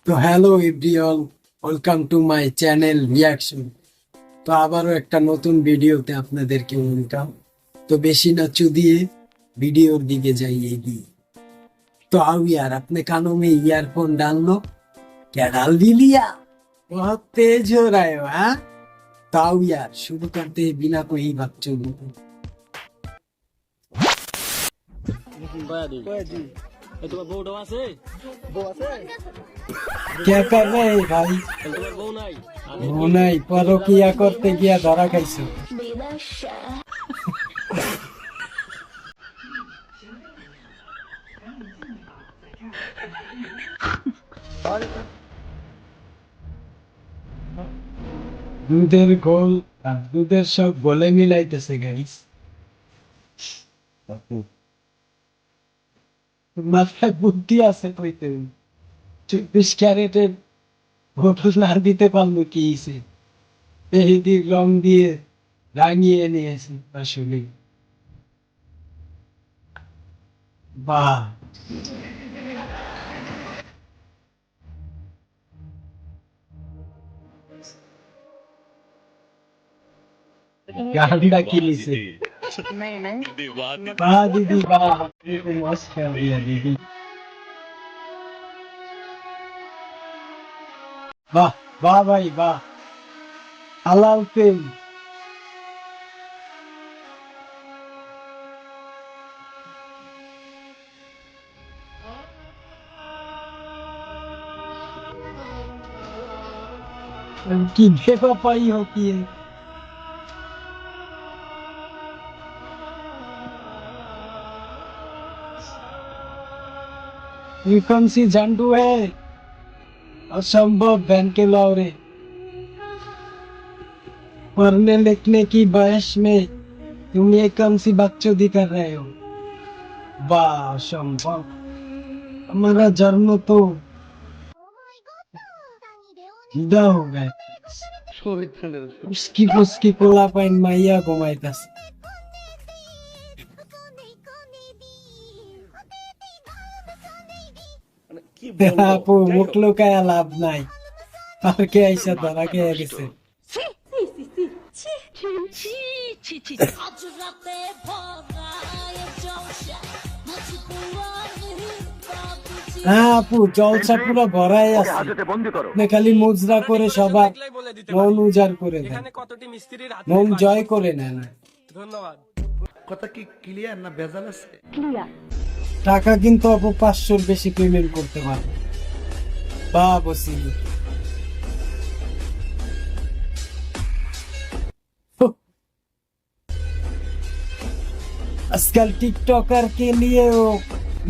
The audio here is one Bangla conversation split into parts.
তো hello everyone, welcome to my channel reaction. তো আবারও একটা নতুন ভিডিওতে আপনাদেরকে ওয়েলকাম। তো বেশি না চুদিয়ে ভিডিওর দিকে যাই এগিয়ে। तो आओ यार, अपने कानों में ईयरफोन डाल लो। क्या डाल भी लिया? बहुत तेज हो रहे हो, हाँ? तो आओ यार, शुरू करते हैं बिना कोई बकचोदी के। তোমার বউটাও আছে? क्या कर रहे हैं भाई? তোমার বউ নাই? वो नहीं, परकिया करते गया धरा कैसे? দুধের গোল আর দুধের সব গোলে মিলাইতেছে গাইস। মাথায় বুদ্ধি আছে কইতে, 24 ক্যারেটের বোতল না দিতে পারলো কি হইছে? মেহেদির রং দিয়ে রাঙিয়ে নিয়েছে আসলে। বাহ, গানটা কি নিছে? বাহ দিদি বাহ, মস্ত খেল দিয়া দিদি। বাহ বাহ ভাই বাহ, হালাল তেল। কি বেবাপাই হকি। ये कौन सी झंडू है? असंभव बहन के लौरे। पढ़ने लिखने की बहस में तुम ये कौन सी बकचोदी कर रहे हो? वाह, असंभव। हमारा जन्म तो जुदा हो गए। उसकी उसकी कोला पाइन मैया घुमाइतास। কি বলবো? আপু মুখ লুকায়া লাভ নাই, পার্কে আইসা ধরা খেয়ে গেছে। হ্যাঁ আপু, জলসা পুরো ভরাই আছে, আপনি খালি মুজরা করে সবার মন উজাড় করে দেন, এখানে কতটি মিস্ত্রির হাত মন জয় করে নেন। ধন্যবাদ। কথা কি ক্লিয়ার না ভেজাল আছে? টাকা কিন্তু আপু 500-র বেশি পেমেন্ট করতে পারবে। বা বসিলি आजकल टिकटॉकर के लिए वो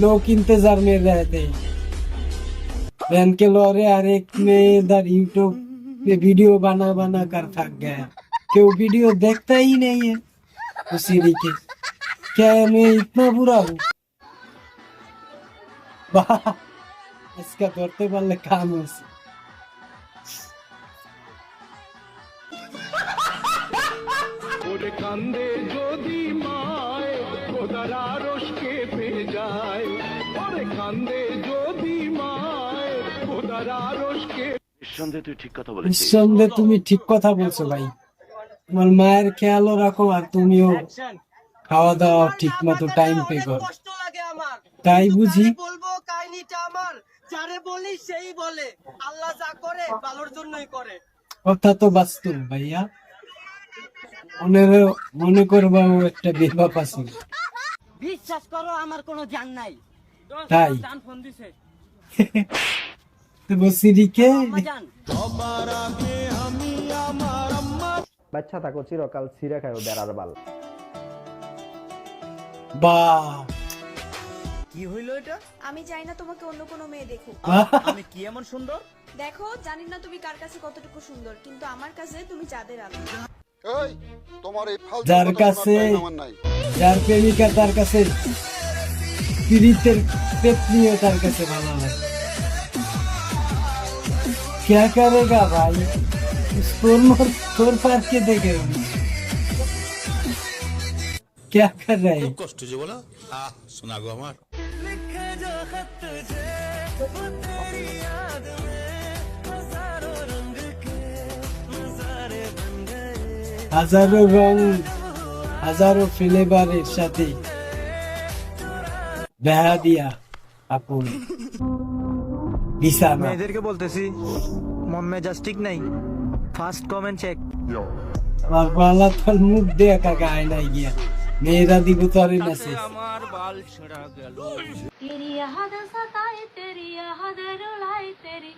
लोग इंतजार में रहते हैं। बहन के लौरे हर एक में इधर यूट्यूब पे वीडियो बना बना कर थक गया, क्यों वीडियो देखता ही नहीं है उसी के। क्या मैं इतना बुरा हूँ? वाह, इसका धरते पारले काम है। ওরে কান্দে যদি মায় খোদার আরশকে পেয়ে যায়, ওরে কান্দে যদি মায় খোদার আরশকে। নিঃসন্দেহে তুই ঠিক কথা বলেছিস। নিঃসন্দেহে তুমি ঠিক কথা বলছো ভাই। তোমার মায়ের খেয়ালও রাখো, আর তুমিও খাওয়া দাওয়া ঠিক মতো টাইম পে করো। কষ্ট লাগে আমার, তাই বুঝি বলবো কাহিনীটা আমার, যারে বলি সেই বলে আল্লাহ যা করে ভালোর জন্যই করে। কথা তো বাস্তব ভাইয়া। মনে করবা ও একটা বেবাপ আছে। বিশ্বাস করো আমার কোনো জান নাই। তাই জান ফোন দিছে। তো বসিরিকে জান বাচ্চা থাকো চিরকাল ছিঁড়ে খায় বেড়ার বাল। বাহ, কি হইলো এটা? আমি চাই না তোমাকে অন্য কোনো মেয়ে দেখুক। আমি কি এমন সুন্দর? দেখো, জানি না তুমি কার কাছে কতটুকু সুন্দর, কিন্তু আমার কাছে তুমি চাঁদের আলো। এই তোমার এই ফালতু যার কথা কাছে শোনার টাইম আমার নাই। যার প্রেমিকা তার কাছে পীড়িতের পেট নিয়ে তার কাছে ভালো লাগে। क्या करेगा भाई, तोर पार के देखे क्या कर रहे हैं? কষ্ট যে বলো শোনা গো আমার। হাজারো রং, হাজারো ফ্লেভারের সাথে বেহা দিয়া আপন বিছানা। মেয়েদেরকে বলতেছি মন মেজাজ ঠিক নাই, ফার্স্ট কমেন্ট চেক। আমার বালা তোর মুখ দিয়ে কাকা আয়নায় গিয়া মেয়েরা দিব তোরে মেসেজ। तेरी याद सताए तेरी याद रुलाए तेरी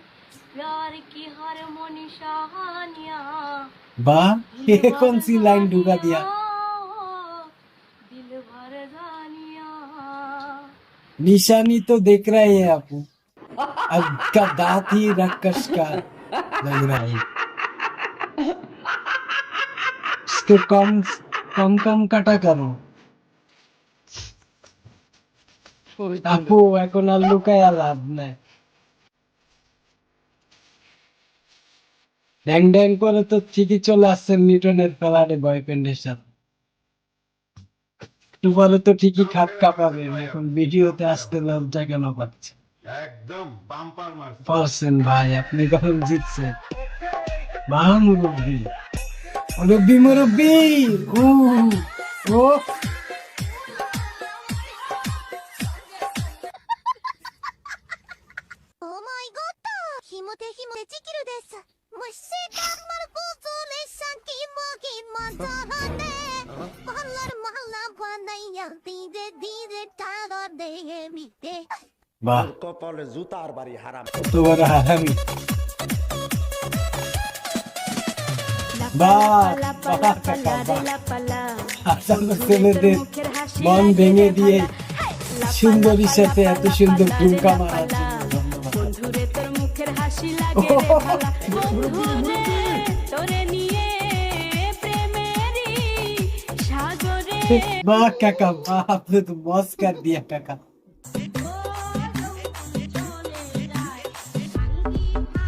प्यार की हर मोनी कहानियां বা ये कौन सी लाइन ढुका दिया? दिल भर जानिया निशानी तो देख रहे हैं आपू, अब का दांत ही रक्कस का लग रहा है। इसको कम कम कम काटा करो আপু, এখন আর লুকায়া লাভ নাই। ড্যাং ড্যাং করে তো ঠিকই চলে আসছেন নিউটনের ফ্ল্যাটে বয়ফ্রেন্ডের সাথে। একটু পরে তো ঠিকই খাট কাঁপাবেন, এখন ভিডিওতে আসতে লজ্জা কেন পাচ্ছে? পারছেন ভাই, আপনি কখন জিতছেন? বাহ মুরব্বী, মুরব্বী মুরব্বী, ও বাহ, কপালে জুতার বাড়ি হারাম। তোমার হারামি। বাহ বাহ কাকা বাহ, আসলে ছেলেদের মন ভেঙে দিয়ে সুন্দরীর সাথে এত সুন্দর ঠুমকা মারার জন্য ধন্যবাদ। বন্ধুরে তোর মুখের হাসি লাগে রে ভালা বন্ধুরে তোরে নিয়ে প্রেমেরই সাগরে বাহ কাকা বাহ, আপনি তো মজ কর দিয়া কাকা।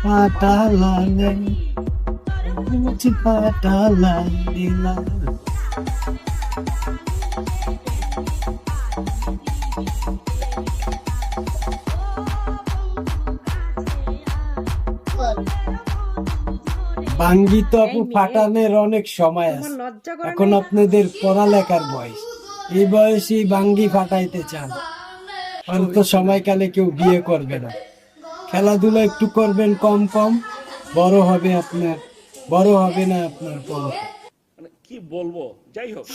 পাটালা মুঝে পাটালা দিলা। বাঙ্গি তো আপু ফাটানোর অনেক সময় আছে, এখন আপনাদের পড়ালেখার বয়স, এই বয়সে বাঙ্গি ফাটাইতে চান, আর তো সময়কালে কেউ বিয়ে করবে না। খেলাধুলা একটু করবেন কম কম, বড় হবে আপনার, বড় হবে না আপনার কম। কি বলবো, যাই হোক।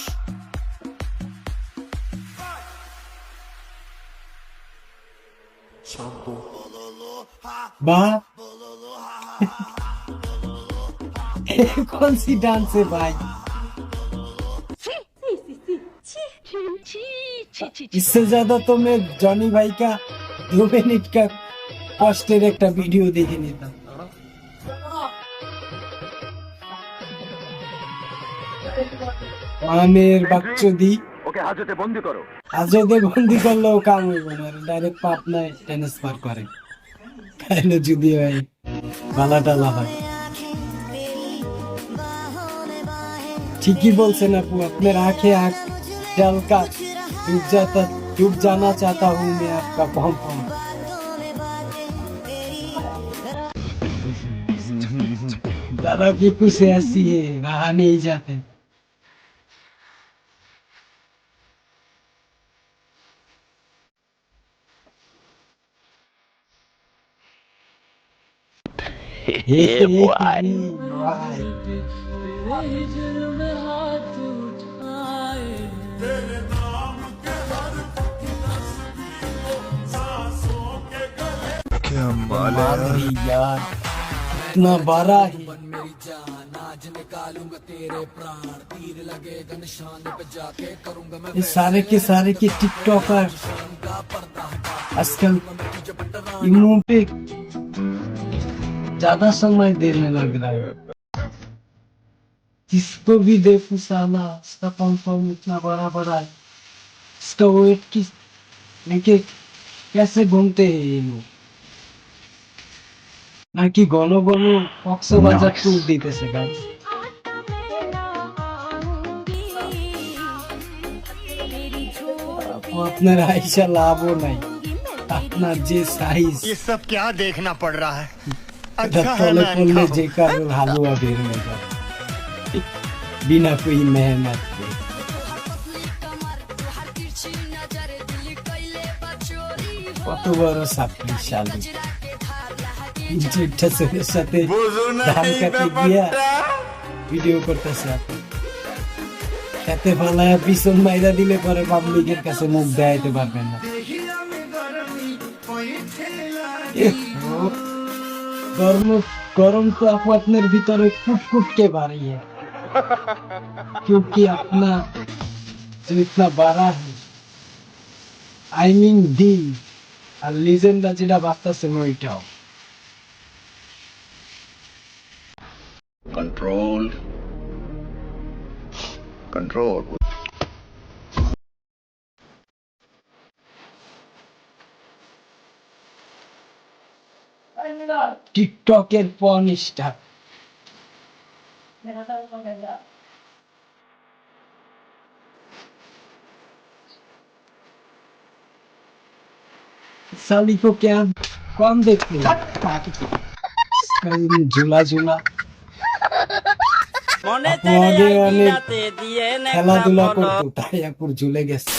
বাহ कौन सी डांस है भाई? इससे ज्यादा तो मैं जॉनी भाई का 2 मिनट का पोस्टर एक वीडियो देखे लेता। आमेर बकचोदी ওকে হাজতে বন্দি করো। হাজতে বন্দি করলেও কাম হইব না, ডাইরেক্ট পাবনায় ট্রান্সফার করে খাইলে যদি ভাই বালাটা লাগায়। ঠিকই বলছেন আপু, আপনার आंखें आंख डालकर डूब जाना चाहता हूँ मैं आपका पॉम पॉम। दादा की कुछ ऐसी है, रहा नहीं जाते। Yeah, boy. क्या यार इतना बड़ा ही ये सारे के टिकटॉकर आजकल इन मुंह पे ज्यादा समय देने लग रहा है। जिसको भी देखो साला इसका पंप इतना बड़ा बड़ा है, इसका वेट किस लेके कैसे घूमते हैं ये लोग? নাকি ঘন ঘন কক্সবাজার ট্যুর দিতেছে গাইস। আপনার আইসা লাভও নাই, আপনার যে সাইজ ये सब क्या देखना पड़ रहा है? তলে পড়লে যে কারোর হালুয়া বের হয়ে যাবে। बिना कोई मेहनत के। কত বড় সাপ্লিশালী যেটা ছেলের সাথে ধান কাটে গিয়া ভিডিও করতেছে আপনি এতে ফালায় পিছন মাইরা দিলে পরে পাবলিকের কাছে মুখ দেখাইতে পারবেন না। গরম गरम तो आप अपने भीतर कुट कुट के बारी है क्योंकि अपना जो इतना बड़ा है आई मीन दी और लीजेंड जेटा बात से ওইটাও कंट्रोल कंट्रोल টিকটকের পর্ন স্টার साली को क्या कौन देखते हैं झूला झूला খেলাধুলা করতো তাই আপুর ঝুলে গেছে।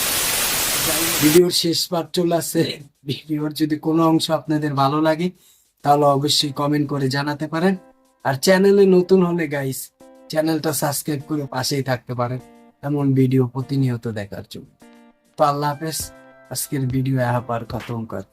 ভিডিওর শেষ পার্ট চলে আসছে। ভিডিওর যদি কোনো অংশ আপনাদের ভালো লাগে তাহলে অবশ্যই কমেন্ট করে জানাতে পারেন। আর চ্যানেলে নতুন হলে গাইস চ্যানেলটা সাবস্ক্রাইব করে পাশেই থাকতে পারেন এমন ভিডিও প্রতিনিয়ত দেখার জন্য। তো আল্লাহ হাফেজ। আজকের ভিডিও यहाँ पर खत्म कर